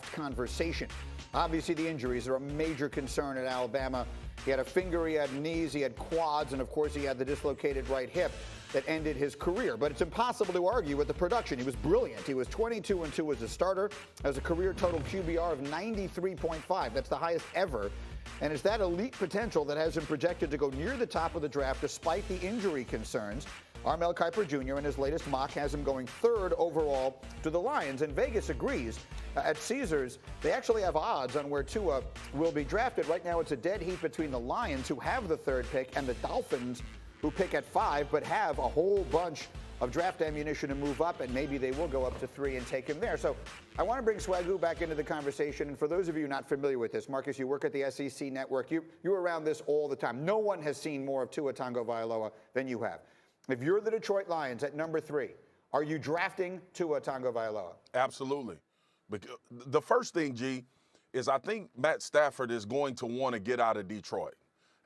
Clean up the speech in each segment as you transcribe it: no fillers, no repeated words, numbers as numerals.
conversation. Obviously, the injuries are a major concern at Alabama. He had a finger, he had knees, he had quads, and of course he had the dislocated right hip that ended his career. But it's impossible to argue with the production. He was brilliant. He was 22-2 as a starter, has a career total QBR of 93.5. That's the highest ever. And it's that elite potential that has him projected to go near the top of the draft despite the injury concerns. Armel Kiper Jr. in his latest mock has him going third overall to the Lions, and Vegas agrees. At Caesars, they actually have odds on where Tua will be drafted. Right now, it's a dead heat between the Lions, who have the third pick, and the Dolphins, who pick at 5, but have a whole bunch of draft ammunition to move up, and maybe they will go up to 3 and take him there. So I want to bring Swagoo back into the conversation. And for those of you not familiar with this, Marcus, you work at the SEC Network. You're around this all the time. No one has seen more of Tua Tagovailoa than you have. If you're the Detroit Lions at number 3, are you drafting Tua Tagovailoa? Absolutely. The first thing, G, is I think Matt Stafford is going to want to get out of Detroit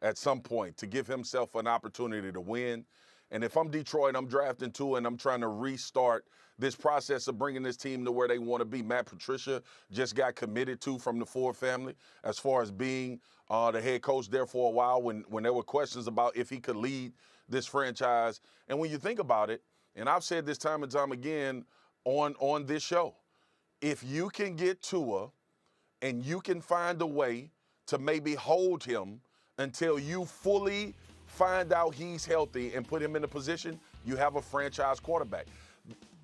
at some point to give himself an opportunity to win. And if I'm Detroit, I'm drafting Tua and I'm trying to restart this process of bringing this team to where they want to be. Matt Patricia just got committed to from the Ford family as far as being the head coach there for a while when there were questions about if he could lead this franchise. And when you think about it, and I've said this time and time again on this show, if you can get Tua and you can find a way to maybe hold him until you fully find out he's healthy and put him in a position, you have a franchise quarterback.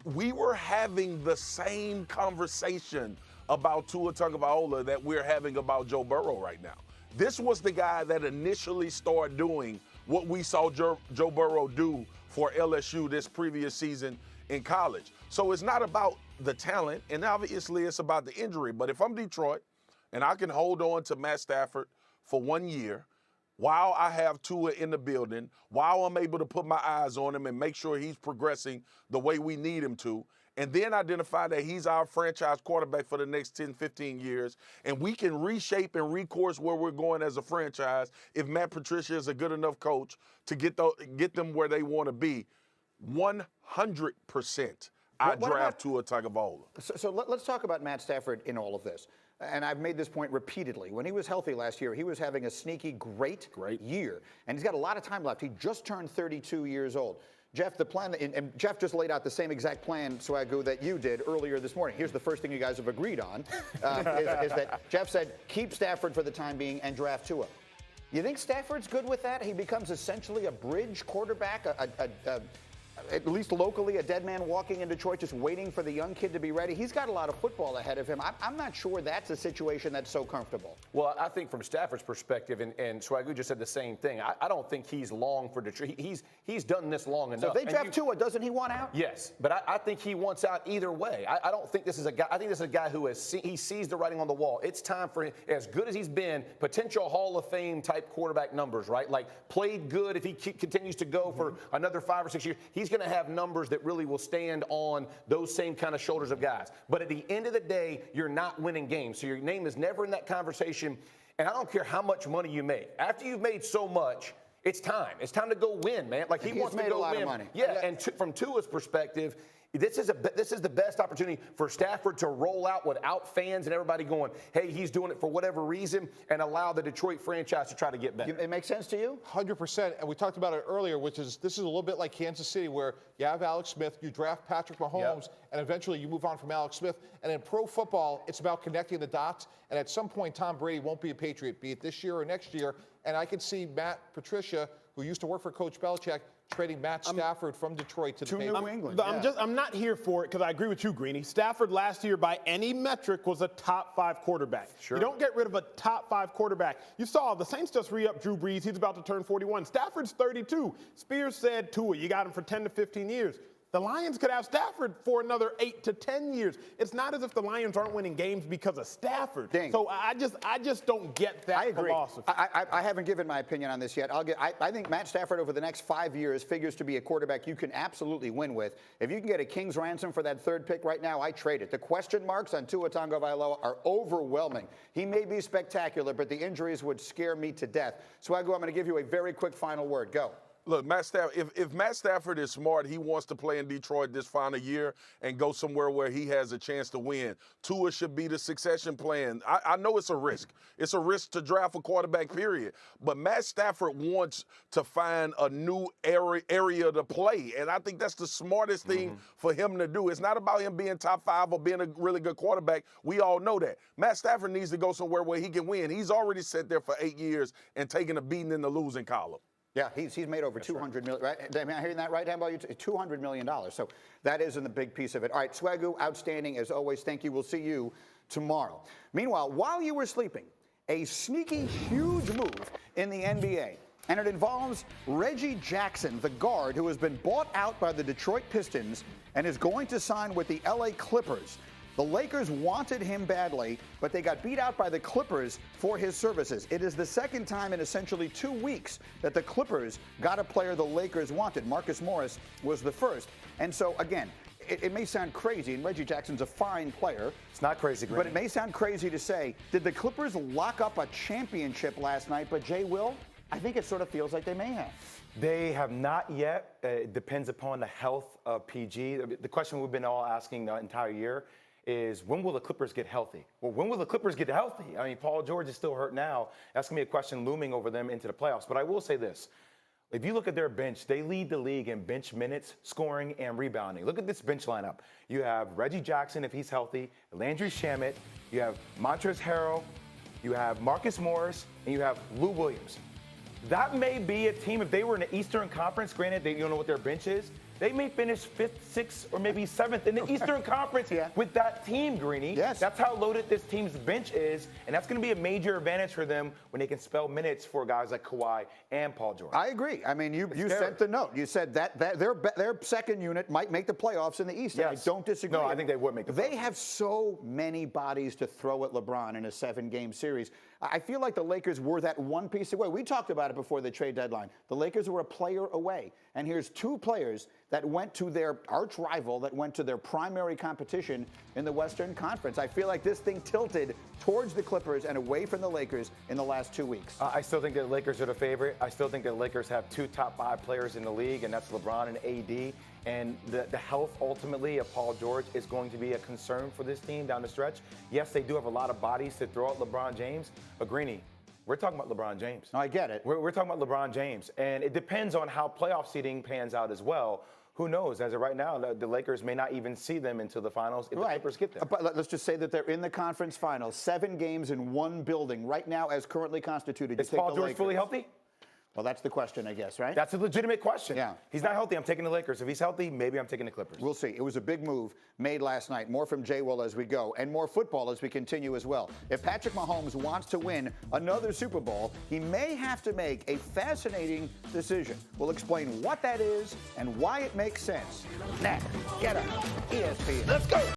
We were having the same conversation about Tua Tagovailoa that we're having about Joe Burrow right now. This was the guy that initially started doing what we saw Joe Burrow do for LSU this previous season in college. So it's not about the talent, and obviously it's about the injury. But if I'm Detroit and I can hold on to Matt Stafford for 1 year while I have Tua in the building, while I'm able to put my eyes on him and make sure he's progressing the way we need him to, and then identify that he's our franchise quarterback for the next 10, 15 years, and we can reshape and recourse where we're going as a franchise if Matt Patricia is a good enough coach to get them where they want to be, 100%. I draft Tua Tagovailoa. So let's talk about Matt Stafford in all of this. And I've made this point repeatedly. When he was healthy last year, he was having a sneaky great year. And he's got a lot of time left. He just turned 32 years old. Jeff, the plan, and Jeff just laid out the same exact plan, Swagoo, that you did earlier this morning. Here's the first thing you guys have agreed on, is that Jeff said, keep Stafford for the time being and draft Tua. You think Stafford's good with that? He becomes essentially a bridge quarterback, at least locally, a dead man walking in Detroit just waiting for the young kid to be ready. He's got a lot of football ahead of him. I'm not sure that's a situation that's so comfortable. Well, I think from Stafford's perspective, and Swagoo just said the same thing, I don't think he's long for Detroit. He's done this long enough. So if they draft Tua, doesn't he want out? Yes, but I think he wants out either way. I don't think this is a guy. I think this is a guy who he sees the writing on the wall. It's time for him, as good as he's been, potential Hall of Fame type quarterback numbers, right? Like played good if he continues to go for another 5 or 6 years. He's going to have numbers that really will stand on those same kind of shoulders of guys. But at the end of the day, you're not winning games. So your name is never in that conversation. And I don't care how much money you make. After you've made so much, it's time. It's time to go win, man. Like he wants to go win. He's made a lot of money. Yeah, and from Tua's perspective, this is the best opportunity for Stafford to roll out without fans and everybody going, hey, he's doing it for whatever reason, and allow the Detroit franchise to try to get better. It makes sense to you? 100%. And we talked about it earlier, which is this is a little bit like Kansas City, where you have Alex Smith, you draft Patrick Mahomes, and eventually you move on from Alex Smith. And in pro football, it's about connecting the dots. And at some point, Tom Brady won't be a Patriot, be it this year or next year. And I can see Matt Patricia, who used to work for Coach Belichick, trading Matt Stafford from Detroit to the New England. I'm not here for it because I agree with you, Greeny. Stafford last year, by any metric, was a top 5 quarterback. Sure. You don't get rid of a top 5 quarterback. You saw the Saints just re-up Drew Brees. He's about to turn 41. Stafford's 32. Spears said Tua, you got him for 10 to 15 years. The Lions could have Stafford for another 8 to 10 years. It's not as if the Lions aren't winning games because of Stafford. Dang. So I just don't get that philosophy. I haven't given my opinion on this yet. I think Matt Stafford over the next 5 years figures to be a quarterback you can absolutely win with. If you can get a king's ransom for that third pick right now, I trade it. The question marks on Tua Tagovailoa are overwhelming. He may be spectacular, but the injuries would scare me to death. Swagoo, I'm going to give you a very quick final word. Go. Look, Matt Stafford, if Matt Stafford is smart, he wants to play in Detroit this final year and go somewhere where he has a chance to win. Tua should be the succession plan. I know it's a risk. It's a risk to draft a quarterback, period. But Matt Stafford wants to find a new area to play. And I think that's the smartest thing for him to do. It's not about him being top 5 or being a really good quarterback. We all know that. Matt Stafford needs to go somewhere where he can win. He's already sat there for 8 years and taken a beating in the losing column. Yeah, he's made over $200 million, right? Am I hearing that right, Hannibal? $200 million. So that isn't the big piece of it. All right, Swagoo, outstanding as always. Thank you. We'll see you tomorrow. Meanwhile, while you were sleeping, a sneaky, huge move in the NBA. And it involves Reggie Jackson, the guard who has been bought out by the Detroit Pistons and is going to sign with the LA Clippers. The Lakers wanted him badly, but they got beat out by the Clippers for his services. It is the second time in essentially 2 weeks that the Clippers got a player the Lakers wanted. Marcus Morris was the first. And so, again, it may sound crazy, and Reggie Jackson's a fine player. It's not crazy, Green. But it may sound crazy to say, did the Clippers lock up a championship last night? But Jay Will, I think it sort of feels like they may have. They have not yet. It depends upon the health of PG. The question we've been all asking the entire year is, when will the Clippers get healthy? Well, when will the Clippers get healthy? I mean, Paul George is still hurt now. That's going to be a question looming over them into the playoffs. But I will say this. If you look at their bench, they lead the league in bench minutes, scoring, and rebounding. Look at this bench lineup. You have Reggie Jackson, if he's healthy, Landry Shamet, you have Montrezl Harrell, you have Marcus Morris, and you have Lou Williams. That may be a team, if they were in the Eastern Conference, granted, you don't know what their bench is, they may finish 5th, 6th, or maybe 7th in the Eastern Conference with that team, Greeny. Yes. That's how loaded this team's bench is, and that's going to be a major advantage for them when they can spell minutes for guys like Kawhi and Paul George. I agree. I mean, you sent the note. You said that their second unit might make the playoffs in the East. Yes. And I don't disagree. No, I think they would make the playoffs. They have so many bodies to throw at LeBron in a 7-game series. I feel like the Lakers were that one piece away. We talked about it before the trade deadline. The Lakers were a player away. And here's 2 players that went to their arch rival, that went to their primary competition in the Western Conference. I feel like this thing tilted towards the Clippers and away from the Lakers in the last 2 weeks. I still think that the Lakers are the favorite. I still think that the Lakers have 2 top 5 players in the league, and that's LeBron and AD. And the health, ultimately, of Paul George is going to be a concern for this team down the stretch. Yes, they do have a lot of bodies to throw at LeBron James, but Greeny, we're talking about LeBron James. I get it. We're talking about LeBron James, and it depends on how playoff seeding pans out as well. Who knows? As of right now, the Lakers may not even see them into the finals if the Clippers get there. But let's just say that they're in the conference finals, 7 games in one building right now as currently constituted. Is Paul George fully healthy? Well, that's the question, I guess, right? That's a legitimate question. Yeah. He's not healthy. I'm taking the Lakers. If he's healthy, maybe I'm taking the Clippers. We'll see. It was a big move made last night. More from Jay Will as we go, and more football as we continue as well. If Patrick Mahomes wants to win another Super Bowl, he may have to make a fascinating decision. We'll explain what that is and why it makes sense. Next, get up, ESPN. Let's go.